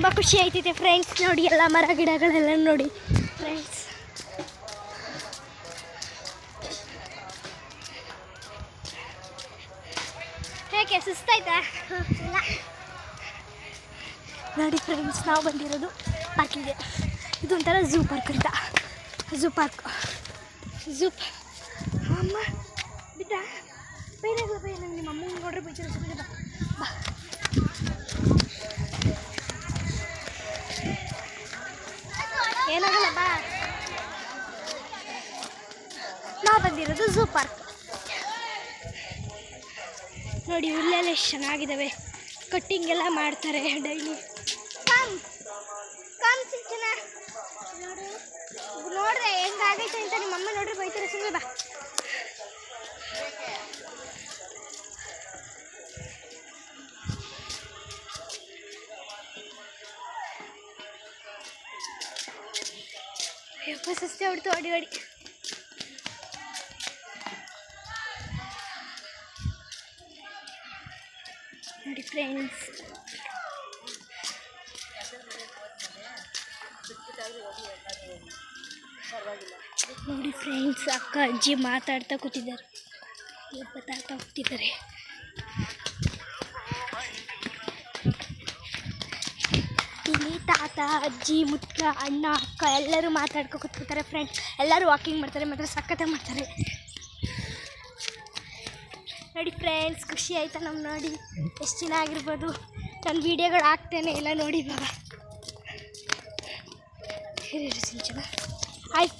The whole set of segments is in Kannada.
ತುಂಬ ಖುಷಿ ಆಯ್ತಿದೆ ಫ್ರೆಂಡ್ಸ್. ನೋಡಿ ಎಲ್ಲ ಮರ ಗಿಡಗಳೆಲ್ಲ ನೋಡಿ ಫ್ರೆಂಡ್ಸ್. ಹೇಗೆ ಸುಸ್ತಾಯ್ತಾ? ನೋಡಿ ಫ್ರೆಂಡ್ಸ್, ನಾವು ಬಂದಿರೋದು ಪಾರ್ಕಿಗೆ. ಇದೊಂಥರ ಝೂ ಪಾರ್ಕ್ ಅಂತ. ಝೂ ಪಾರ್ಕ್ ಅಮ್ಮ ಬಿದ್ದ ಪೈನಾಗಲ್ಲ ನಿಮ್ಮ ಅಮ್ಮ ನೋಡ್ರೆ ಬೈತಾರೆ. ಸುಮ್ಮನೆ ಬಾ. ಏನಾಗಲ್ಲ ಬಾ. ನಾವು ಬಂದಿರೋದು ಝೂ ಪಾರ್ಕ್. ನೋಡಿ ಹುಲ್ಲೆಲ್ಲ ಎಷ್ಟು ಚೆನ್ನಾಗಿದ್ದಾವೆ. ಕಟ್ಟಿಂಗ್ ಎಲ್ಲ ಮಾಡ್ತಾರೆ ಡೈಲಿ. ನೋಡ್ರೆ ಹೆಂಗಾಗೈತೆ ಅಂತ ನಿಮ್ಮ ಅಮ್ಮ ನೋಡ್ರಿ ಬೈತಾರೆ. ಸುಮ್ಮನೆ ಬಾ. ಯಪ್ಪ ಸಸ್ತೆ ಹೊಡ್ತು ಅಡಿ ನೋಡಿ ಫ್ರೆಂಡ್ಸ್. ನೋಡಿ ಫ್ರೆಂಡ್ಸ್, ಅಕ್ಕ ಅಜ್ಜಿ ಮಾತಾಡ್ತಾ ಕೂತಿದ್ದಾರೆ. ಮಾತಾಡ್ತಾ ಹೋಗ್ತಿದ್ದಾರೆ. ಇಲ್ಲಿ ತಾತ ಅಜ್ಜಿ ಮುತ್ಕ ಅಣ್ಣ ಅಕ್ಕ ಎಲ್ಲರೂ ಮಾತಾಡ್ಕೊ ಕೂತ್ಕೋತಾರೆ ಫ್ರೆಂಡ್ಸ್. ಎಲ್ಲರೂ ವಾಕಿಂಗ್ ಮಾಡ್ತಾರೆ, ಮಾತ್ರ ಸಖತ್ತಾಗಿ ಮಾಡ್ತಾರೆ. ನೋಡಿ ಫ್ರೆಂಡ್ಸ್, ಖುಷಿ ಆಯ್ತಾ ನಮ್ಗೆ ನೋಡಿ ಎಷ್ಟು ಚೆನ್ನಾಗಿರ್ಬೋದು. ನನ್ನ ವೀಡಿಯೋಗಳು ಹಾಕ್ತೇನೆ ಎಲ್ಲ ನೋಡಿ ಬಾಬಾ. ಹಾಯ್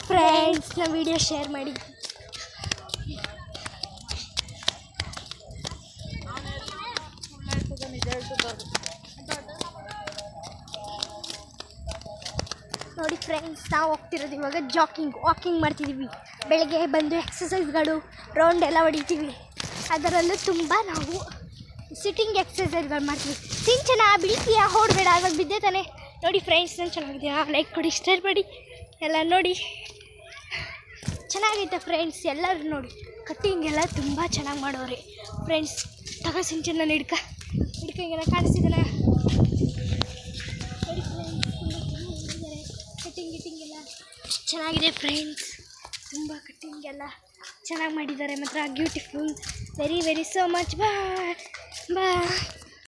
ಫ್ರೆಂಡ್ಸ್ ನಮ್ಮ ವೀಡಿಯೋ ಶೇರ್ ಮಾಡಿ. ನೋಡಿ ಫ್ರೆಂಡ್ಸ್, ನಾವು ಹೋಗ್ತಿರೋದು ಇವಾಗ ವಾಕಿಂಗ್ ಮಾಡ್ತಿದ್ದೀವಿ. ಬೆಳಗ್ಗೆ ಬಂದು ಎಕ್ಸಸೈಸ್ಗಳು ರೌಂಡ್ ಎಲ್ಲ ಹೊಡಿತೀವಿ. ಅದರಲ್ಲೂ ತುಂಬ ನಾವು ಸಿಟ್ಟಿಂಗ್ ಎಕ್ಸಸೈಸ್ಗಳು ಮಾಡ್ತೀವಿ. ಸಿಂಚನ ಬಿಡ್ತೀಯ, ಹೊಡಬೇಡ, ಅವಾಗ ಬಿದ್ದೆ ತಾನೆ. ನೋಡಿ ಫ್ರೆಂಡ್ಸ್, ನಾನು ಚೆನ್ನಾಗಿದ್ದೀರಾ? ಲೈಕ್ ಕೊಡಿ, ಶೇರ್ ಮಾಡಿ, ಎಲ್ಲ ನೋಡಿ. ಚೆನ್ನಾಗೈತೆ ಫ್ರೆಂಡ್ಸ್. ಎಲ್ಲರೂ ನೋಡಿ ಕಟ್ಟಿಂಗ್ ಎಲ್ಲ ತುಂಬ ಚೆನ್ನಾಗಿ ಮಾಡೋರೆ ಫ್ರೆಂಡ್ಸ್. ತಗೋ ಸಿಂಚನ ನಾನು ಹಿಡ್ಕಂಗೆಲ್ಲ ಕಾಣಿಸ್ತಿದ್ದಾನೆ. ನೋಡಿ ಫ್ರೆಂಡ್ಸ್, ತುಂಬ ಕಟ್ಟಿಂಗ್ ಎಲ್ಲ ಚೆನ್ನಾಗಿದೆ ಫ್ರೆಂಡ್ಸ್. ತುಂಬ ಕಟ್ಟಿಂಗ್ ಎಲ್ಲ ಚೆನ್ನಾಗಿ ಮಾಡಿದ್ದಾರೆ ಮಾತ್ರ. Beautiful, very very so much. ಬಾಯ್.